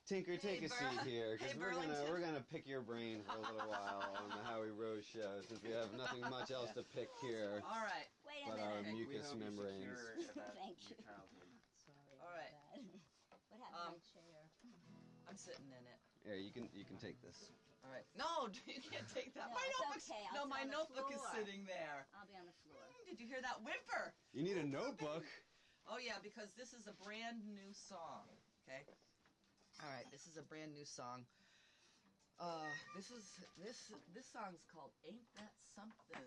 Tinker, take a seat here, because we're gonna pick your brain for a little while on the Howie Rose show, since we have nothing much else to pick here. All right. Wait a but minute. our mucous membranes. Thank you. Sorry All right. About that. What happened to my chair? I'm sitting in it. Here, you can take this. All right. No, you can't take that. No, my it's notebook's okay. I'll no, sit my on the notebook is floor. sitting there. I'll be on the floor. Did you hear that whimper? You need a notebook. Oh yeah, because this is a brand new song. Okay. All right, this is a brand new song. This song's called "Ain't That Something."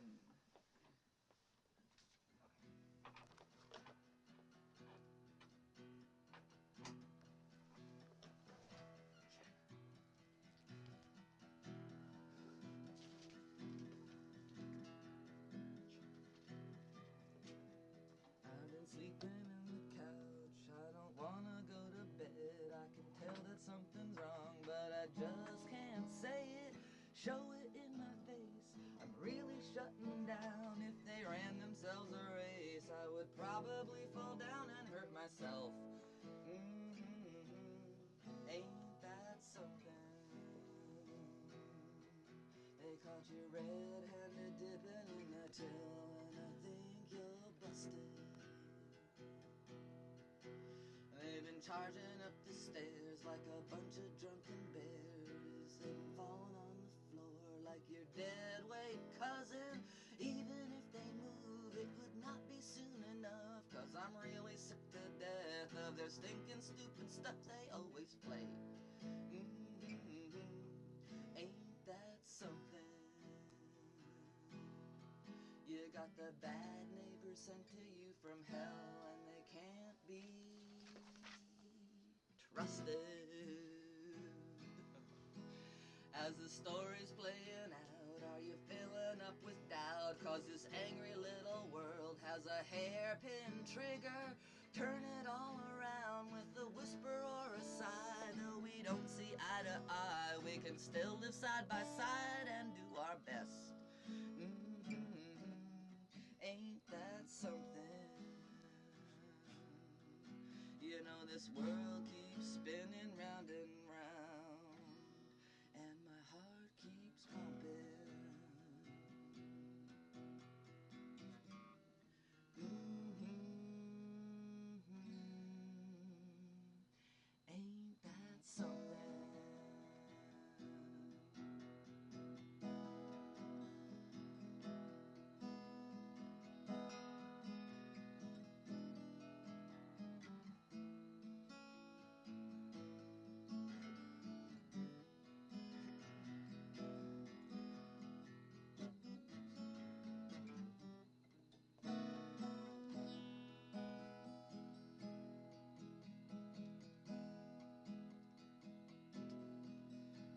I've been sleeping in the couch, I don't wanna go to bed. I can tell that something's wrong, but I just can't say it, show it in my face. I'm really shutting down. If they ran themselves a race, I would probably fall down and hurt myself. Ain't that something? They caught you red-handed dipping in the till, and I think you're busted. They've been charging up the stairs like a bunch of drunken bears. They've been falling on the floor like your dead weight cousin. Even if they move, it would not be soon enough, 'cause I'm really sick to death of their stinking stupid stuff they always play. Ain't that something? You got the bad neighbors sent to you from hell, and they can't be trusted. As the story's playing out, are you filling up with doubt? 'Cause this angry little world has a hairpin trigger. Turn it all around with a whisper or a sigh. Though we don't see eye to eye, we can still live side by side and do our best. Ain't that something? You know this world keeps spinning round and round, and my heart keeps pumping. Ain't that something?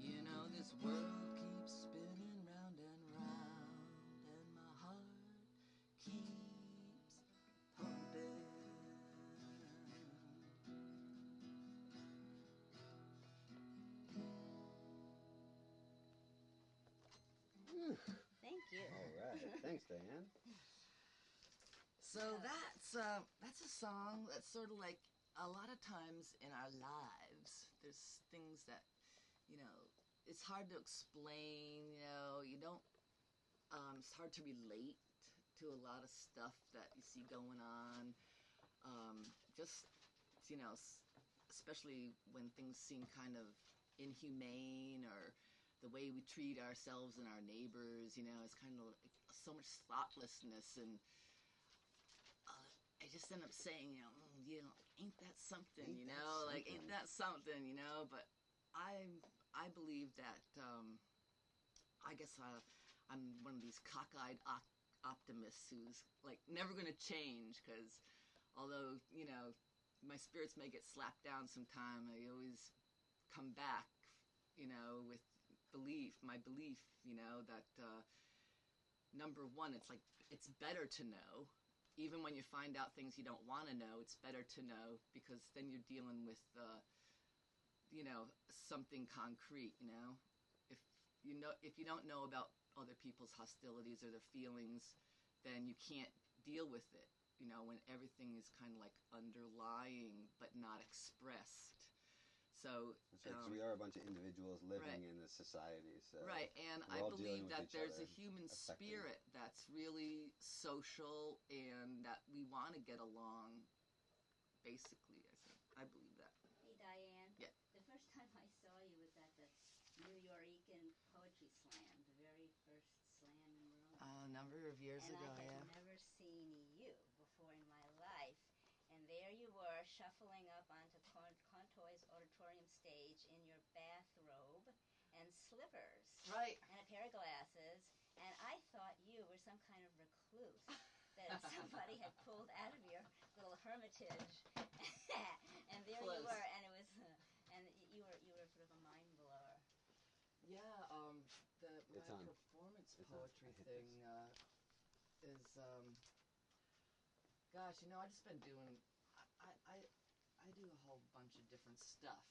You know this world keeps spinning round and round, and my heart keeps pumping. Thank you. All right. Thanks, Diane. So that's a song that's sort of like a lot of times in our lives. There's things that, you know, it's hard to explain. You know, you don't. It's hard to relate to a lot of stuff that you see going on. Just, you know, especially when things seem kind of inhumane, or the way we treat ourselves and our neighbors. You know, it's kind of like so much thoughtlessness, and I just end up saying, you know, ain't that something, Ain't you that know, like, something? ain't that something, you know, but I believe that, I guess I'm one of these cockeyed optimists who's, like, never going to change, because although, you know, my spirits may get slapped down sometime, I always come back, you know, with my belief, you know, that, number one, it's like, it's better to know. Even when you find out things you don't want to know, it's better to know, because then you're dealing with, you know, something concrete, you know. If you don't know about other people's hostilities or their feelings, then you can't deal with it, you know, when everything is kind of like underlying but not expressed. So That's right, 'cause we are a bunch of individuals living in this society. So right, and we're I all believe dealing with that each there's other, a human affecting. spirit that's really social, and that we want to get along. Basically, I believe that. Hey, Diane. Yeah. The first time I saw you was at the New Yorican Poetry Slam, the very first slam in Rome. A number of years and ago, I had yeah. never seen you before in my life. And there you were, shuffling up onto Contoy's auditorium stage in your bathrobe and slippers. Right. And a pair of glasses. And I thought you were some kind of recluse that somebody had pulled out of your little hermitage. And there Close. you were, and it was, and you were sort of a mind blower. Yeah, It's my on. performance It's poetry on. I hit thing is, gosh, I just been doing, I do a whole bunch of different stuff.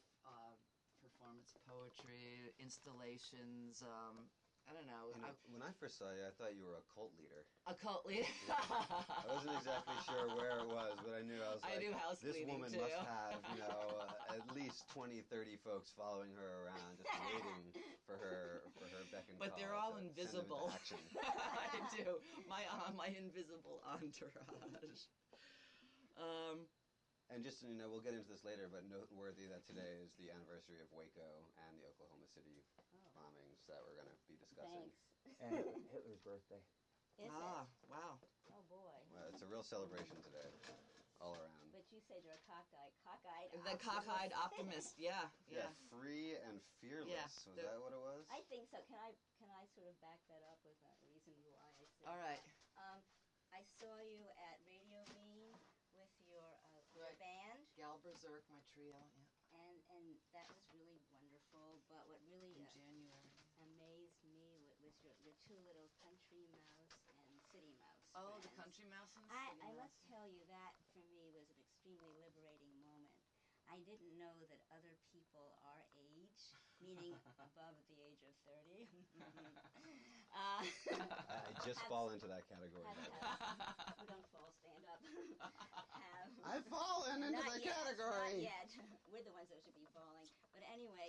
Performance poetry, installations, I don't know. When I first saw you, I thought you were a cult leader. A cult leader. I wasn't exactly sure where it was, but I knew I do house this cleaning, woman too. must have, at least 20, 30 folks following her around, just waiting for her beck and call. But they're all to invisible. Send them into action. I do. My invisible entourage. And just, we'll get into this later, but noteworthy that today is the anniversary of Waco and the Oklahoma City bombings that we're going to be discussing. Thanks. And Hitler's birthday. Is Wow. it? Oh, boy. Well, it's a real celebration today, all around. But you said you're a cockeyed The cockeyed optimist, yeah. Free and fearless. Yeah, Was that what it was? I think so. Can I sort of back that up with a reason why I said All right. that? I saw you at Radio Bean with your band. Gal Berserk, my trio, yeah. And that was really wonderful. But what really In January. amazed me was your two little country mouse and city mouse. Oh, the friends. country mouse and I must tell you that for me was an extremely liberating moment. I didn't know that other people our age, meaning above the age of 30, I just fall into that category. who don't fall, stand up. I've fallen into Not the yet, category. Not yet. We're the ones that should be falling. But anyway,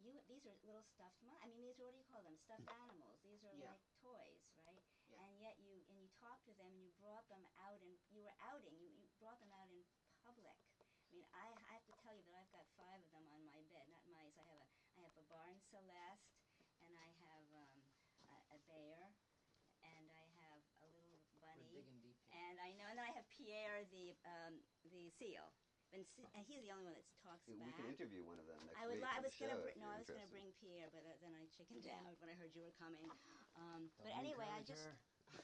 these are little stuffed. These are, what do you call them? Stuffed animals. These are like toys, right? Yeah. And yet you talked to them and you brought them out, and you were outing. You brought them out in public. I have to tell you that I've got 5 of them on my bed, not mice. I have a barn Celeste, and I have a bear, and I have a little bunny. We're digging deep here. And I know, and then I have Pierre the seal. And he's the only one that talks We back. can interview one of them next I was week. I on the was gonna show, br- if no, you're I was gonna interested. bring Pierre, but then I chickened out when I heard you were coming. But anyway, I just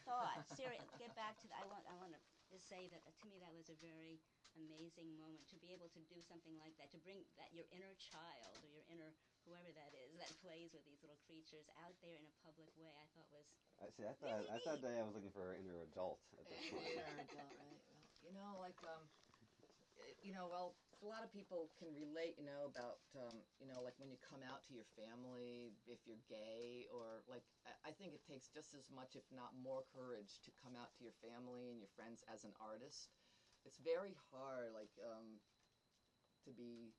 thought, seriously, get back to that. I want to just say that to me that was a very amazing moment to be able to do something like that, to bring that your inner child or your inner whoever that is that plays with these little creatures out there in a public way. I thought was I thought Diane was looking for her inner adult at this point. Yeah, adult, right? Well, well, a lot of people can relate, about, like when you come out to your family, if you're gay, or like, I think it takes just as much, if not more, courage to come out to your family and your friends as an artist. It's very hard, like, to be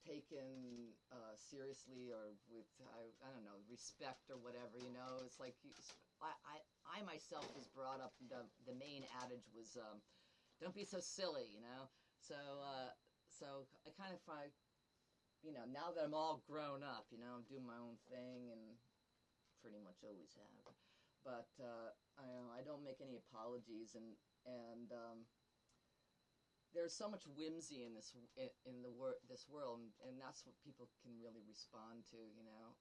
taken seriously or with, I don't know, respect or whatever, It's like, I myself was brought up, the main adage was, don't be so silly, So I kind of find, now that I'm all grown up, I'm doing my own thing and pretty much always have. But I don't make any apologies, and there's so much whimsy in this world, and that's what people can really respond to,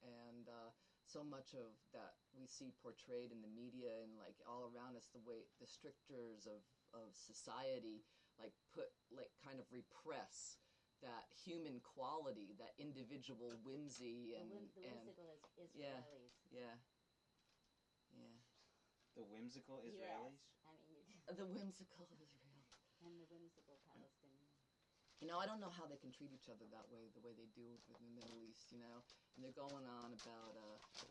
and so much of that we see portrayed in the media and like all around us, the strictures of society kind of repress that human quality, that individual whimsy, and the whimsical Israelis. Yeah. The whimsical Israelis? Yes. The whimsical Israel. And the whimsical Palestinians. I don't know how they can treat each other that way, the way they do in the Middle East, And they're going on about,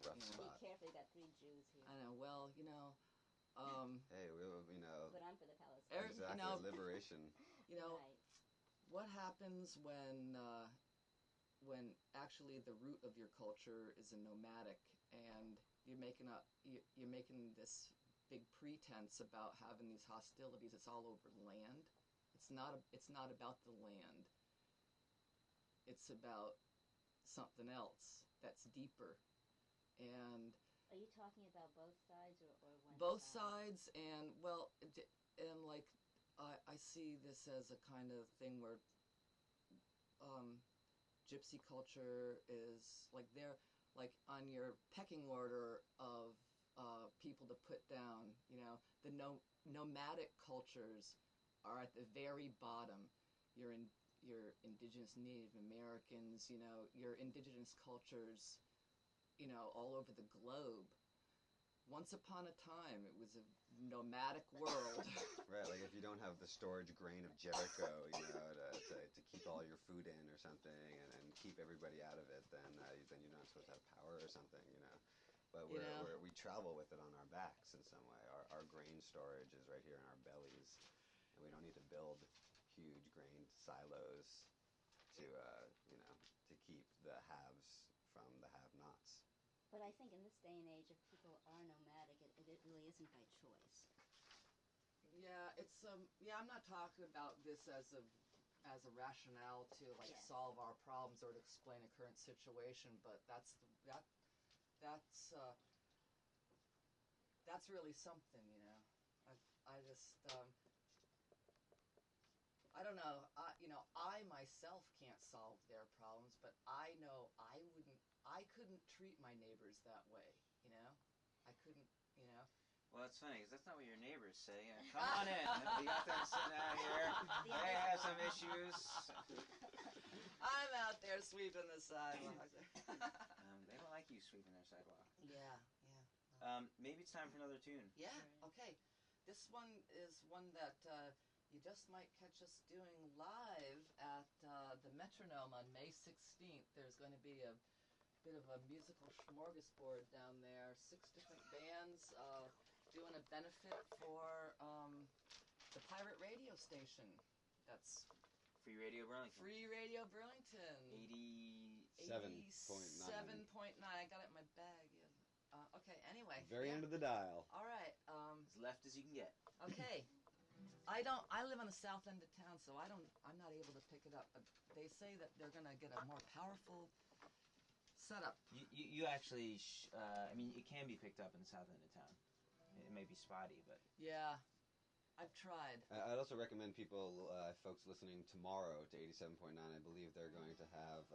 Rough spot. Be careful, you got 3 Jews here. I know, well, Hey, But I'm for the Palestinians. exactly, liberation. Right. What happens when actually the root of your culture is a nomadic, and you're making this big pretense about having these hostilities. It's all over land. It's not about the land. It's about something else that's deeper. And are you talking about both sides or one both side? sides, and well, and like I see this as a kind of thing where gypsy culture is like they're like on your pecking order of people to put down. You know, the nomadic cultures are at the very bottom. Your indigenous Native Americans, you know, your indigenous cultures, you know, all over the globe. Once upon a time, it was a nomadic world. Right, like if you don't have the storage grain of Jericho, you know, to keep all your food in or something, and keep everybody out of it, then you're not supposed to have power or something, you know. But we travel with it on our backs in some way. Our grain storage is right here in our bellies, and we don't need to build huge grain silos to to keep the haves from the have-nots. But I think in this day and age, if people are nomadic, it really isn't by choice. Yeah, it's I'm not talking about this as a rationale to like solve our problems or to explain a current situation, but that's really something, you know. I just I don't know. I myself can't solve their problems, but I know I couldn't treat my neighbors that way, you know? I couldn't, you know? Well, that's funny, because that's not what your neighbors say. Come on in. We got them sitting out here. They have some issues. I'm out there sweeping the sidewalk. They don't like you sweeping their sidewalk. Yeah. Maybe it's time for another tune. Yeah, okay. This one is one that you just might catch us doing live at the Metronome on May 16th. There's going to be a bit of a musical smorgasbord down there. 6 different bands doing a benefit for the pirate radio station. That's Free Radio Burlington. Free Radio Burlington. 87.9. I got it in my bag. Okay, anyway. Very end of the dial. All right. As left as you can get. Okay. I live on the south end of town, so I'm not able to pick it up. But they say that they're going to get a more powerful setup. You actually, I mean, it can be picked up in the south end of town. It may be spotty, but... Yeah. I've tried. I'd also recommend people, folks listening tomorrow to 87.9, I believe they're going to have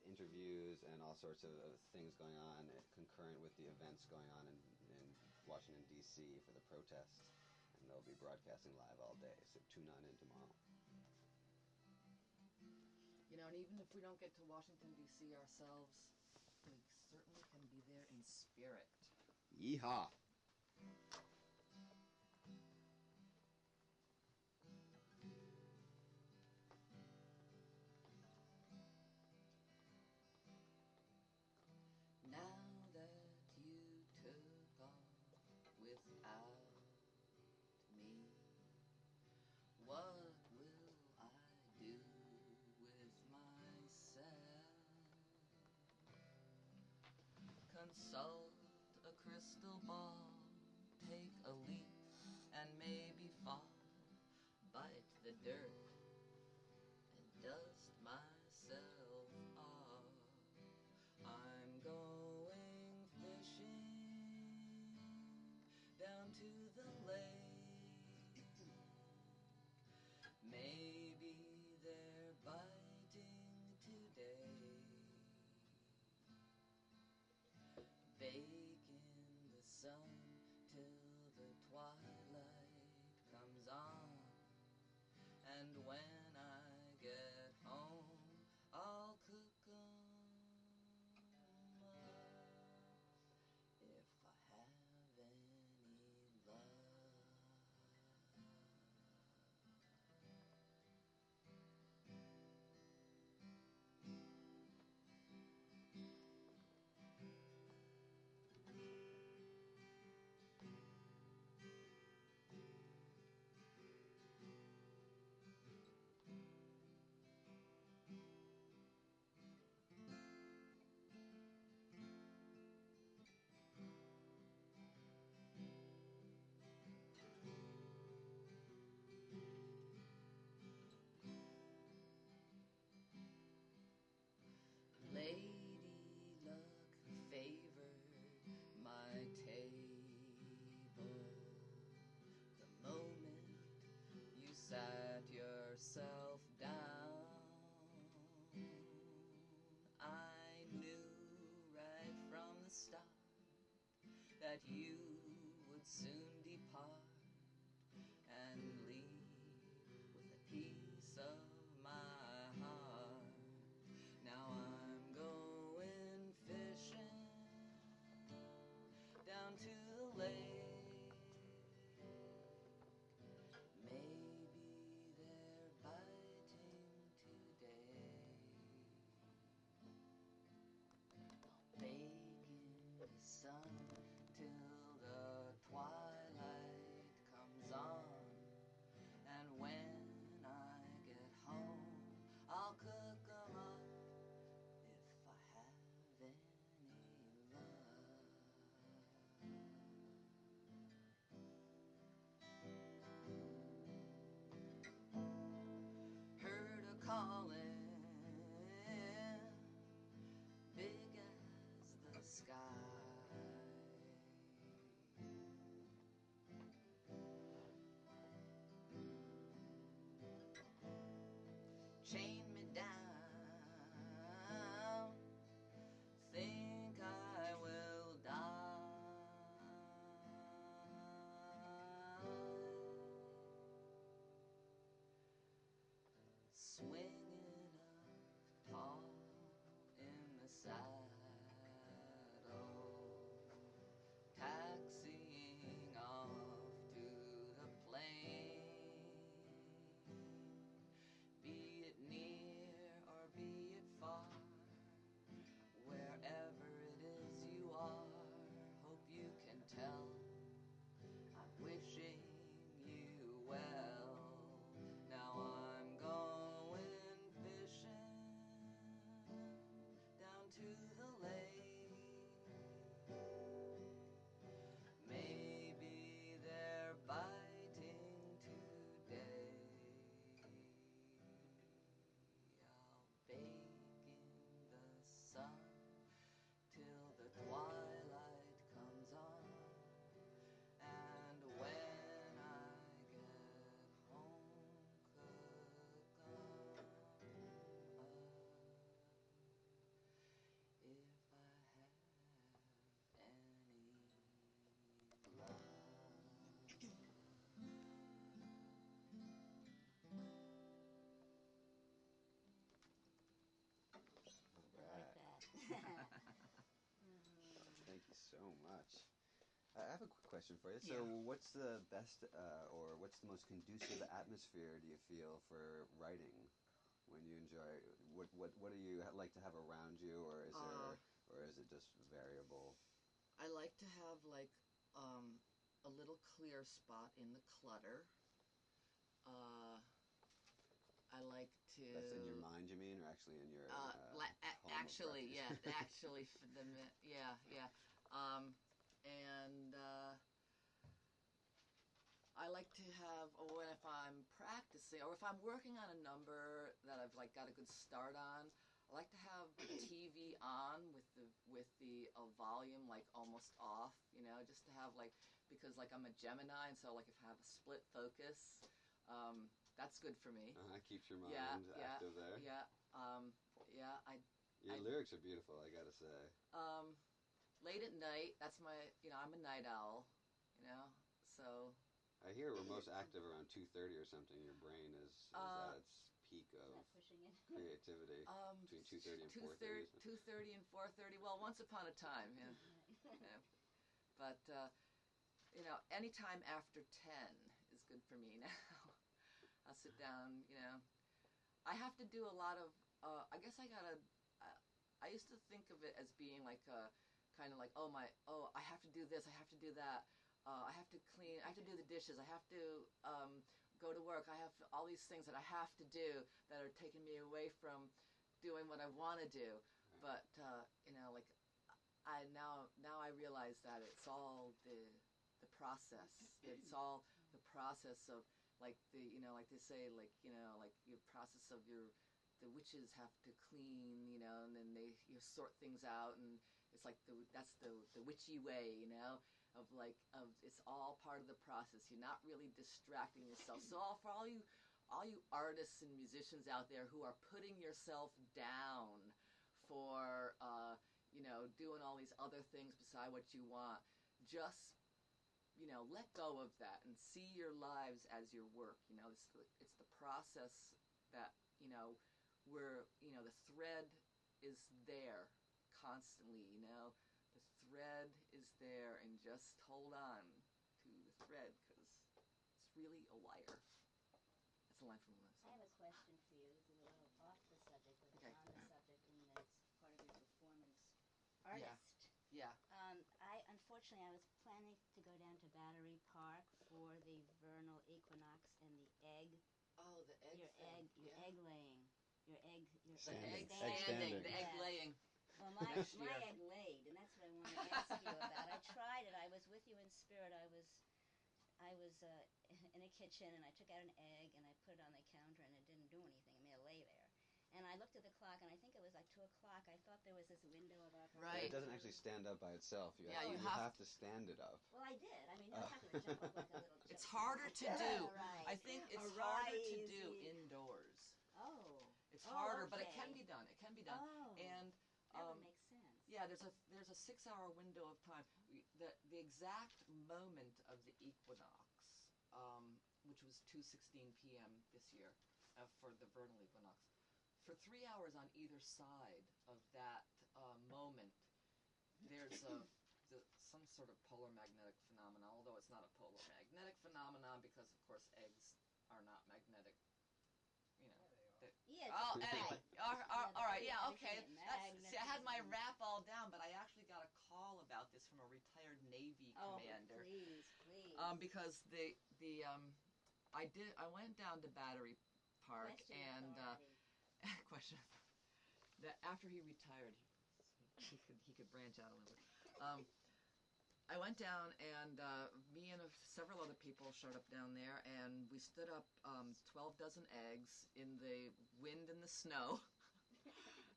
interviews and all sorts of things going on concurrent with the events going on in Washington, D.C. for the protests. And they'll be broadcasting live all day, so tune on in tomorrow. You know, and even if we don't get to Washington, D.C. ourselves, we certainly can be there in spirit. Yeehaw! Consult a crystal ball, take a leap, and maybe fall. Bite the dirt and dust myself off. I'm going fishing down to the lake. Maybe they're biting today. Bake in the sun till the twilight comes on. And when I get home, I'll cook 'em up if I have any love. sat yourself down, I knew right from the start that you would soon depart and leave with a piece of my heart. Now I'm going fishing down to the lake. Maybe they're biting today. I'll bake in the sun till the twilight comes on, and when I get home I'll cook 'em up if I have any luck. Heard a calling big as the sky. Chain me down, think I will die. Swinging up tall in the saddle, taxiing off to the plain. Be it near or be it far, wherever it is you are, hope you can tell I'm wishing you well. Now I'm going fishing down to the lake. Maybe they're biting today. I'll bake in the sun till the twilight comes on, and when I get home, cook 'em up if I have any luck. I like that. Thank you so much. I have a quick question for you. So, Yeah. what's the best, or what's the most conducive atmosphere do you feel for writing? When you enjoy, what do you like to have around you, or is it just variable? I like to have like a little clear spot in the clutter. I like to. That's in your mind, you mean, or actually in your home actually, of yeah, refuge? actually, yeah. And I like to have, or if I'm practicing, or if I'm working on a number that I've like got a good start on, I like to have the TV on with the volume like almost off, just to have like, because like I'm a Gemini, and so like if I have a split focus, that's good for me. Keeps your mind Yeah, active there. yeah. Your lyrics are beautiful, I gotta say. Late at night, that's my, I'm a night owl, so. I hear we're most active around 2:30 or something. Your brain is at its peak of creativity between 2:30 and 4:30. 2:30 and 4:30. Well, once upon a time, yeah. Yeah. But anytime after 10 is good for me now. I'll sit down. I have to do a lot of. I guess I gotta. I used to think of it as being like a kind of like I have to do this. I have to do that. I have to clean. I have to do the dishes. I have to go to work. I have all these things that I have to do that are taking me away from doing what I want to do. But like I now I realize that it's all the process. It's all the process of like like they say like like your process of the witches have to clean, and then you sort things out, and it's like that's the witchy way, of it's all part of the process. You're not really distracting yourself. So for all you all you artists and musicians out there who are putting yourself down for, doing all these other things beside what you want, just, let go of that and see your lives as your work. It's the process that, where, the thread is there constantly, the thread is there, and just hold on to the thread, because it's really a wire. That's a line from Lewis. I have a question for you. It's a little off the subject, but it's on the subject, and it's part of your performance. Artist. Yeah. Unfortunately, I was planning to go down to Battery Park for the vernal equinox and the egg. Oh, the egg. Your thing. egg laying. Your egg Standing. standing. The egg laying. Well, my egg laid, and that's what I wanted to ask you about. I tried it. I was with you in spirit. I was in a kitchen, and I took out an egg, and I put it on the counter, and it didn't do anything. I mean, it lay there. And I looked at the clock, and I think it was like 2 o'clock. I thought there was this window of opportunity. Right. It doesn't actually stand up by itself. You you have to stand it up. Well, I did. I mean, you're not going to jump up like a little It's harder to do. Right. I think it's harder to do indoors. Oh. It's harder, okay. but it can be done. It can be done. Oh. And that would make sense. yeah, there's a 6-hour window of time. The exact moment of the equinox, which was 2:16 p.m. this year for the vernal equinox. For 3 hours on either side of that moment, there's some sort of polar magnetic phenomenon, although it's not a polar magnetic phenomenon because, of course, eggs are not magnetic. Yeah. Oh, anyway. All right. Yeah. Okay. Magnetic. See, I had my rap all down, but I actually got a call about this from a retired Navy commander. Please. Because I went down to Battery Park question that after he retired, he could branch out a little bit. I went down, and me and several other people showed up down there, and we stood up 12 dozen eggs in the wind and the snow.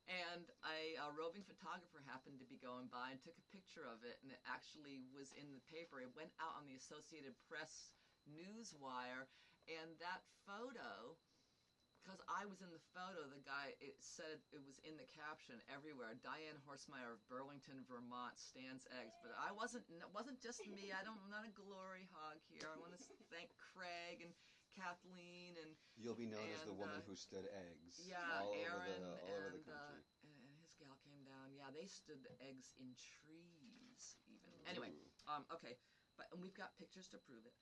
And a roving photographer happened to be going by and took a picture of it, and it actually was in the paper. It went out on the Associated Press news wire, and that photo, because I was in the photo, it said, it was in the caption everywhere, Diane Horstmeyer of Burlington, Vermont stands eggs. But it wasn't just me. I'm not a glory hog here. I want to thank Craig and Kathleen and you'll be known as the woman who stood eggs. Yeah, all Aaron over the country. And his gal came down. Yeah, they stood eggs in trees even. Anyway, okay, and we've got pictures to prove it.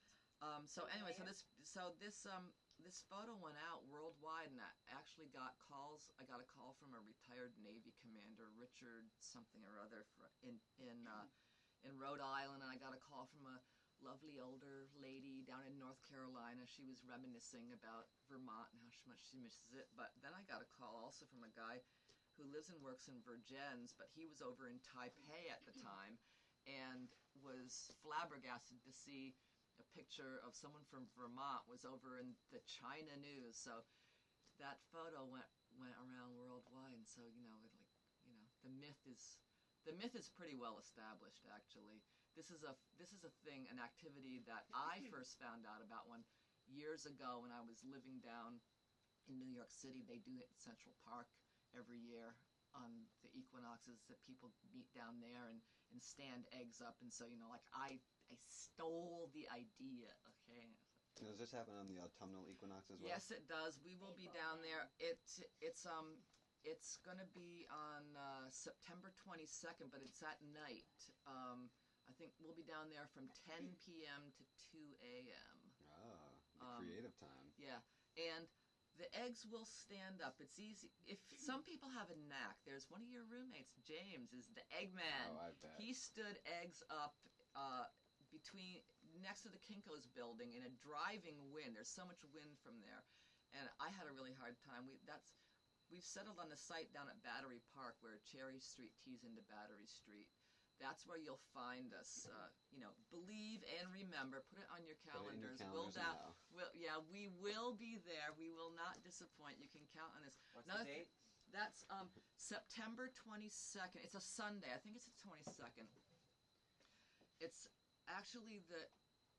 This photo went out worldwide, and I actually got calls. I got a call from a retired Navy commander, Richard something or other, in Rhode Island, and I got a call from a lovely older lady down in North Carolina. She was reminiscing about Vermont and how much she misses it. But then I got a call also from a guy who lives and works in Vergennes, but he was over in Taipei at the time, and was flabbergasted to see a picture of someone from Vermont was over in the China news. So that photo went around worldwide. And so the myth is pretty well established. Actually, this is a thing, an activity that I first found out about years ago when I was living down in New York City. They do it at Central Park every year on the equinoxes, that people meet down there and stand eggs up. And so I stole the idea, okay? Now, does this happen on the autumnal equinox as well? Yes, it does. We will be down there. It's going to be on September 22nd, but it's at night. I think we'll be down there from 10 p.m. to 2 a.m. Ah, the creative time. Yeah, and the eggs will stand up. It's easy. If some people have a knack, there's one of your roommates, James, is the Eggman. Oh, I bet. He stood eggs up next to the Kinko's building in a driving wind. There's so much wind from there, and I had a really hard time. We've settled on the site down at Battery Park where Cherry Street tees into Battery Street. That's where you'll find us. Believe and remember. Put it on your calendars. We will be there. We will not disappoint. You can count on this. What's the date? That's September 22nd. It's a Sunday. I think it's the 22nd. It's actually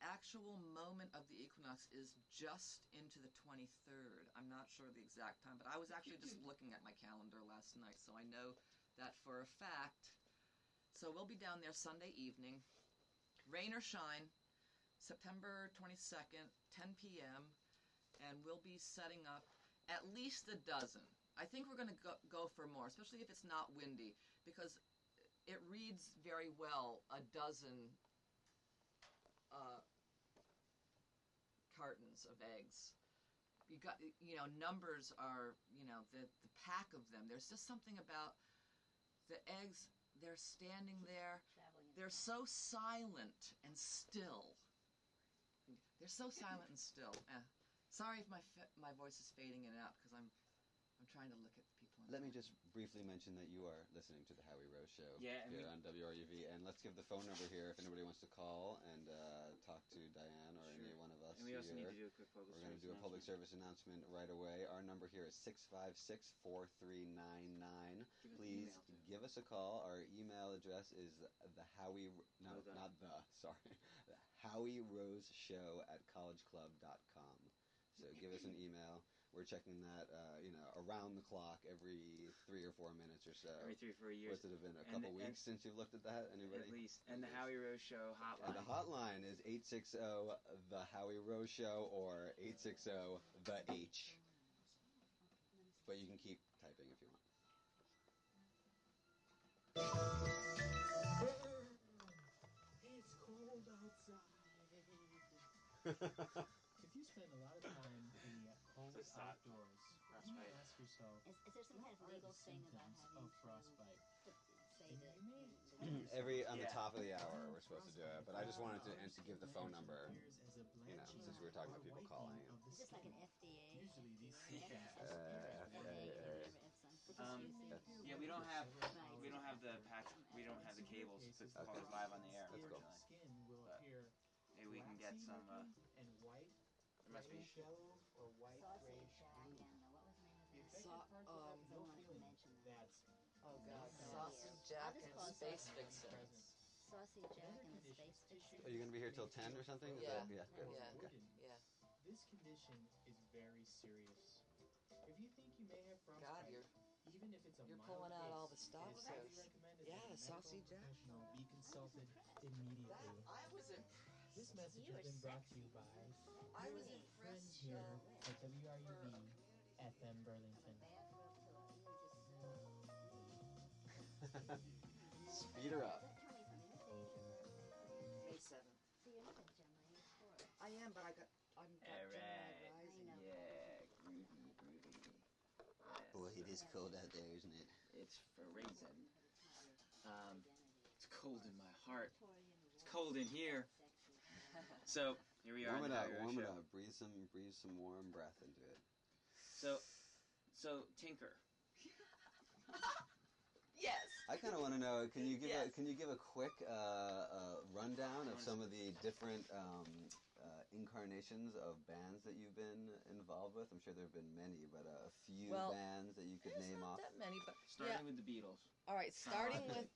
actual moment of the equinox is just into the 23rd. I'm not sure the exact time, but I was actually just looking at my calendar last night, so I know that for a fact. So we'll be down there Sunday evening, rain or shine, September 22nd, 10 p.m., and we'll be setting up at least a dozen. I think we're going to go for more, especially if it's not windy, because it reads very well, a dozen cartons of eggs. You got, numbers are, the pack of them. There's just something about the eggs. They're standing there. They're so silent and still. They're so silent and still. Sorry if my voice is fading in and out because I'm trying to look at the people. Let me just briefly mention that you are listening to the Howie Rose Show here on WRUV, and let's give the phone number here if anybody wants to call and talk to Diane or any one of us. And we also here. need to do a quick public We're going to do a public service announcement right away. Our number here is 656-4399. Please give us a call. Our email address is the Howie Rose Show at collegeclub.com. So give us an email. We're checking that, around the clock every 3 or 4 minutes or so. Every 3 or 4 years. What's it have been, a couple weeks since you've looked at that? Anybody? At least. And the Howie Rose Show hotline. And the hotline is 860-THE Howie Rose Show or 860-THE-H. But you can keep typing if you want. It's cold outside. If you spend a lot of time in the cold outdoors, you may ask yourself, Is there some kind of legal thing about having of frostbite? say that? On the top of the hour we're supposed to do it, but I just wanted to give the phone number, since we were talking about people calling. Is this like an FDA? Usually these we don't have the patch. We don't have the cables to call us live on the air. That's cool. skin will appear Maybe we can get some. and white, There must be. yellow, or white grayish blue. What was the name of The that? affected parts will have I no wanted to feeling. mention that. That's Oh God, I'll Sausage just Jack call and it Space Sausage Fixer. Saucy Jack and the Space Fixer. Are you going to be here till 10 or something? Is Yeah. that, good. Yeah. Okay. Yeah. This condition is very serious. If you think you may have frostbite, God, even if it's a you're mild pulling out all case, the stops. it is highly recommended Yeah, that a Saucy medical Jack. professional be consulted immediately. I was This message You has are been brought to sexy. you by I was your friends impressed. here at WRUV FM Burlington. Speed her up. May 7th. I am, but I'm got Alright. Gemini rising. Yeah, groovy. Boy, it is cold out there, isn't it? It's freezing. It's cold in my heart. It's cold in here. So here we are. Warm it up, warm it Show. up. Breathe some warm breath into it. So Tinker. Yes. I kind of want to know. Can you give a quick rundown of some of the different incarnations of bands that you've been involved with? I'm sure there have been many, but a few bands that you could There's name not off. that many, but Starting with the Beatles. all right. Starting with